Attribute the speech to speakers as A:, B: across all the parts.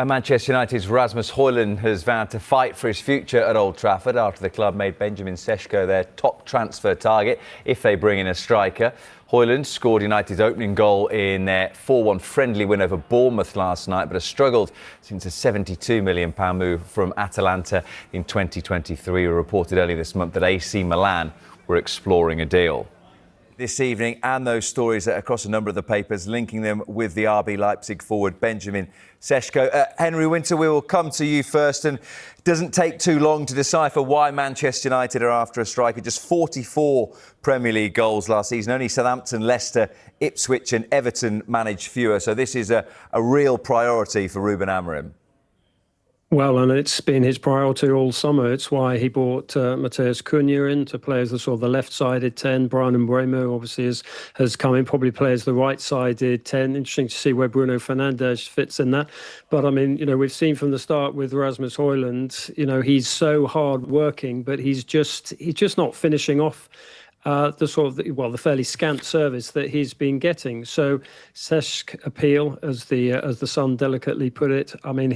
A: Manchester United's Rasmus Hojlund has vowed to fight for his future at Old Trafford after the club made Benjamin Sesko their top transfer target if they bring in a striker. Hojlund scored United's opening goal in their 4-1 friendly win over Bournemouth last night, but has struggled since a £72 million move from Atalanta in 2023. We reported earlier this month that AC Milan were exploring a deal. This evening, and those stories across a number of the papers linking them with the RB Leipzig forward Benjamin Sesko. Henry Winter, we will come to you first, and it doesn't take too long to decipher why Manchester United are after a striker. Just 44 Premier League goals last season. Only Southampton, Leicester, Ipswich and Everton managed fewer. So this is a real priority for Ruben Amorim.
B: Well, and it's been his priority all summer. It's why he brought Matheus Cunha in to play as the sort of the left-sided 10. Brian Mbeumo obviously has come in, probably plays the right-sided 10. Interesting to see where Bruno Fernandes fits in that. But I mean, we've seen from the start with Rasmus Hojlund, he's so hard-working, but he's just not finishing off the fairly scant service that he's been getting. So SEŠK appeal, as the Sun delicately put it. I mean,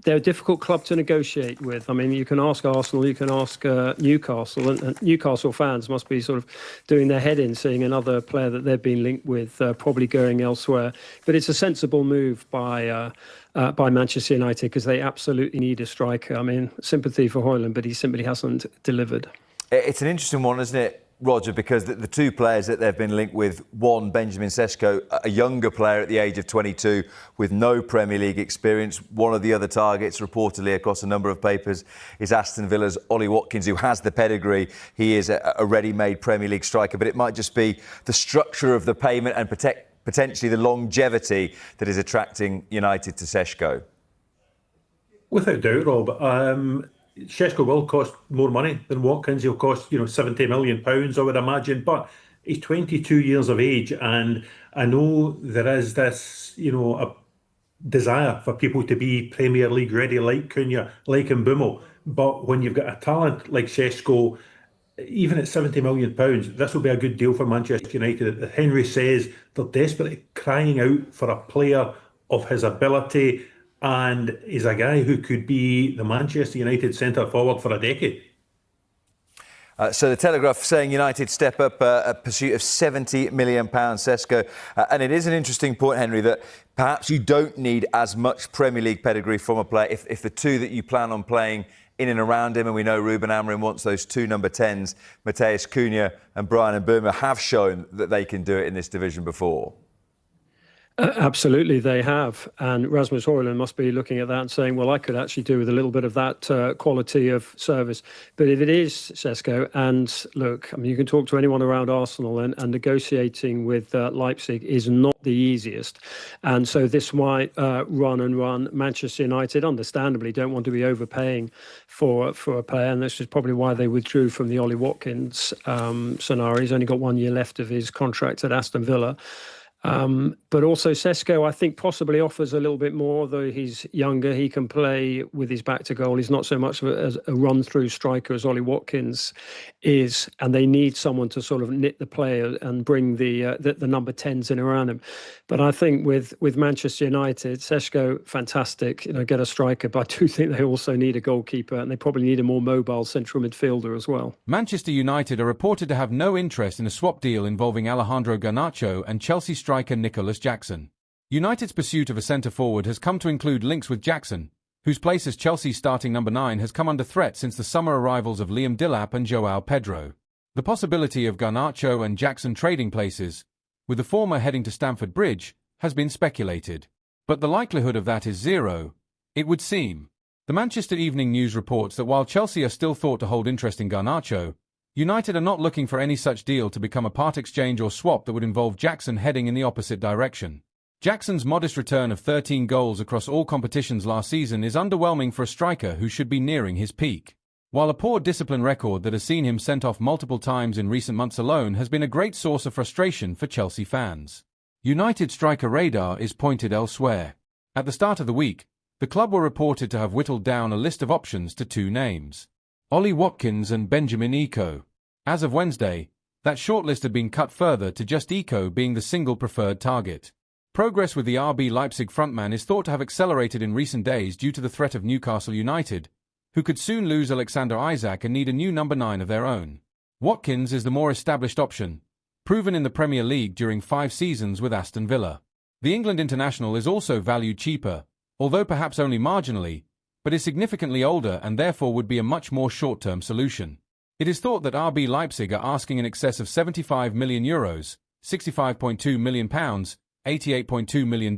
B: they're a difficult club to negotiate with. I mean, you can ask Arsenal, you can ask Newcastle, and Newcastle fans must be sort of doing their head in seeing another player that they've been linked with probably going elsewhere. But it's a sensible move by Manchester United because they absolutely need a striker. I mean, sympathy for Hojlund, but he simply hasn't delivered.
A: It's an interesting one, isn't it, Roger, because the two players that they've been linked with, one, Benjamin Sesko, a younger player at the age of 22 with no Premier League experience. One of the other targets, reportedly across a number of papers, is Aston Villa's Ollie Watkins, who has the pedigree. He is a ready-made Premier League striker, but it might just be the structure of the payment and potentially the longevity that is attracting United to Sesko.
C: Without doubt, Rob. Sesko will cost more money than Watkins. He'll cost, £70 million, I would imagine. But he's 22 years of age, and I know there is this, a desire for people to be Premier League ready, like Cunha, like Mbeumo. But when you've got a talent like Sesko, even at £70 million, this will be a good deal for Manchester United. As Henry says, they're desperately crying out for a player of his ability, and he's a guy who could be the Manchester United centre-forward for a decade.
A: So the Telegraph saying United step up a pursuit of £70 million, Sesko. And it is an interesting point, Henry, that perhaps you don't need as much Premier League pedigree from a player if the two that you plan on playing in and around him, and we know Ruben Amorim wants those two number 10s, Matheus Cunha and Brian Mbeumo, have shown that they can do it in this division before.
B: Absolutely, they have. And Rasmus Hojlund must be looking at that and saying, well, I could actually do with a little bit of that quality of service. But if it is Sesko, and look, I mean, you can talk to anyone around Arsenal, and negotiating with Leipzig is not the easiest. And so this might run. Manchester United, understandably, don't want to be overpaying for a player. And this is probably why they withdrew from the Ollie Watkins scenario. He's only got 1 year left of his contract at Aston Villa. But also Sesko, I think, possibly offers a little bit more, though he's younger. He can play with his back to goal. He's not so much of a run-through striker as Ollie Watkins is, and they need someone to sort of knit the player and bring the number 10s in around him. But I think with Manchester United, Sesko, fantastic, get a striker, but I do think they also need a goalkeeper, and they probably need a more mobile central midfielder as well.
D: Manchester United are reported to have no interest in a swap deal involving Alejandro Garnacho and Chelsea striker Nicolas Jackson. United's pursuit of a centre-forward has come to include links with Jackson, whose place as Chelsea's starting number 9 has come under threat since the summer arrivals of Liam Delap and João Pedro. The possibility of Garnacho and Jackson trading places, with the former heading to Stamford Bridge, has been speculated. But the likelihood of that is zero, it would seem. The Manchester Evening News reports that while Chelsea are still thought to hold interest in Garnacho, United are not looking for any such deal to become a part exchange or swap that would involve Jackson heading in the opposite direction. Jackson's modest return of 13 goals across all competitions last season is underwhelming for a striker who should be nearing his peak. While a poor discipline record that has seen him sent off multiple times in recent months alone has been a great source of frustration for Chelsea fans, United striker radar is pointed elsewhere. At the start of the week, the club were reported to have whittled down a list of options to two names: Ollie Watkins and Benjamin Sesko. As of Wednesday, that shortlist had been cut further to just Sesko being the single preferred target. Progress with the RB Leipzig frontman is thought to have accelerated in recent days due to the threat of Newcastle United, who could soon lose Alexander Isak and need a new number 9 of their own. Watkins is the more established option, proven in the Premier League during 5 seasons with Aston Villa. The England international is also valued cheaper, although perhaps only marginally, but is significantly older and therefore would be a much more short-term solution. It is thought that RB Leipzig are asking in excess of €75 million, £65.2 million, $88.2 million,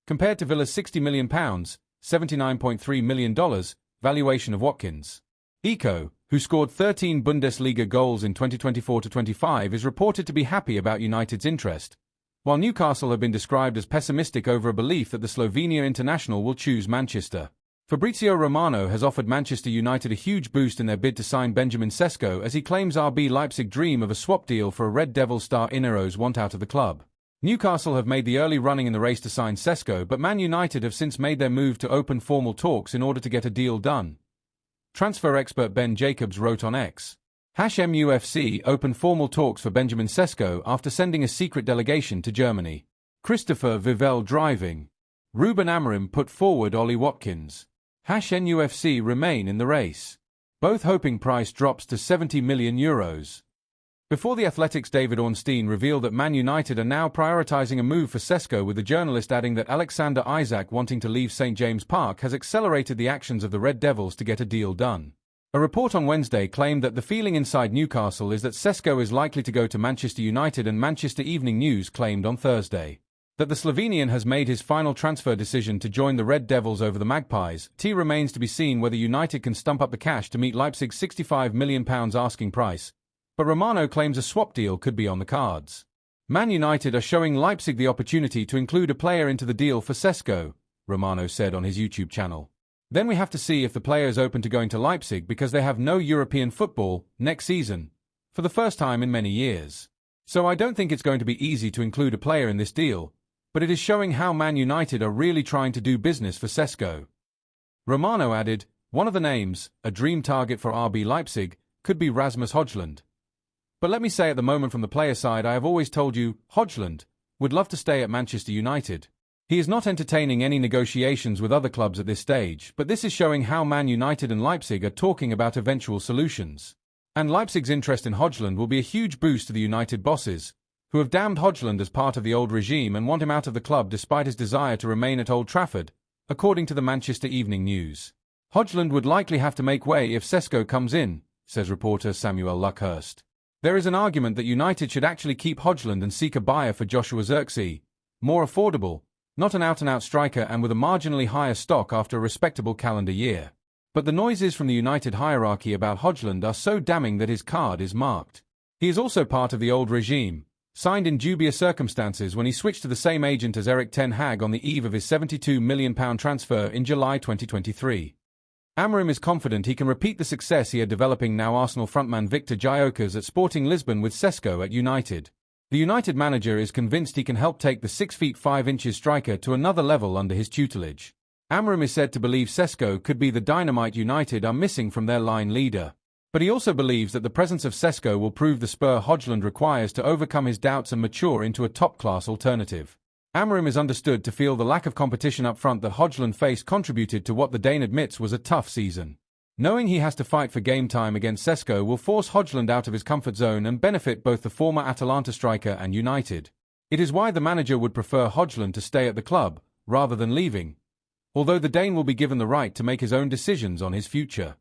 D: compared to Villa's £60 million, $79.3 million, valuation of Watkins. Eco, who scored 13 Bundesliga goals in 2024-25, is reported to be happy about United's interest, while Newcastle have been described as pessimistic over a belief that the Slovenia international will choose Manchester. Fabrizio Romano has offered Manchester United a huge boost in their bid to sign Benjamin Sesko, as he claims RB Leipzig dream of a swap deal for a Red Devil star Ineos want out of the club. Newcastle have made the early running in the race to sign Sesko, but Man United have since made their move to open formal talks in order to get a deal done. Transfer expert Ben Jacobs wrote on X, #MUFC opened formal talks for Benjamin Sesko after sending a secret delegation to Germany. Christopher Vivell driving. Ruben Amorim put forward Ollie Watkins. #NUFC remain in the race. Both hoping price drops to €70 million. Before The Athletic's David Ornstein revealed that Man United are now prioritising a move for Sesko, with the journalist adding that Alexander Isak wanting to leave St James Park has accelerated the actions of the Red Devils to get a deal done. A report on Wednesday claimed that the feeling inside Newcastle is that Sesko is likely to go to Manchester United, and Manchester Evening News claimed on Thursday that the Slovenian has made his final transfer decision to join the Red Devils over the Magpies. It remains to be seen whether United can stump up the cash to meet Leipzig's £65 million asking price, but Romano claims a swap deal could be on the cards. Man United are showing Leipzig the opportunity to include a player into the deal for Sesko, Romano said on his YouTube channel. Then we have to see if the player is open to going to Leipzig, because they have no European football next season, for the first time in many years. So I don't think it's going to be easy to include a player in this deal, but it is showing how Man United are really trying to do business for Sesko. Romano added, one of the names, a dream target for RB Leipzig, could be Rasmus Hojlund. But let me say at the moment, from the player side, I have always told you, Hojlund would love to stay at Manchester United. He is not entertaining any negotiations with other clubs at this stage, but this is showing how Man United and Leipzig are talking about eventual solutions. And Leipzig's interest in Hojlund will be a huge boost to the United bosses, who have damned Hojlund as part of the old regime and want him out of the club despite his desire to remain at Old Trafford, according to the Manchester Evening News. Hojlund would likely have to make way if Sesko comes in, says reporter Samuel Luckhurst. There is an argument that United should actually keep Hojlund and seek a buyer for Joshua Zirkzee, more affordable, not an out-and-out striker and with a marginally higher stock after a respectable calendar year. But the noises from the United hierarchy about Hojlund are so damning that his card is marked. He is also part of the old regime, signed in dubious circumstances when he switched to the same agent as Erik ten Hag on the eve of his £72 million transfer in July 2023. Amorim is confident he can repeat the success he had developing now Arsenal frontman Victor Gyökeres at Sporting Lisbon with Sesko at United. The United manager is convinced he can help take the 6 feet 5 inches striker to another level under his tutelage. Amorim is said to believe Sesko could be the dynamite United are missing from their line leader. But he also believes that the presence of Sesko will prove the spur Hojlund requires to overcome his doubts and mature into a top-class alternative. Amorim is understood to feel the lack of competition up front that Hojlund faced contributed to what the Dane admits was a tough season. Knowing he has to fight for game time against Sesko will force Hojlund out of his comfort zone and benefit both the former Atalanta striker and United. It is why the manager would prefer Hojlund to stay at the club, rather than leaving, although the Dane will be given the right to make his own decisions on his future.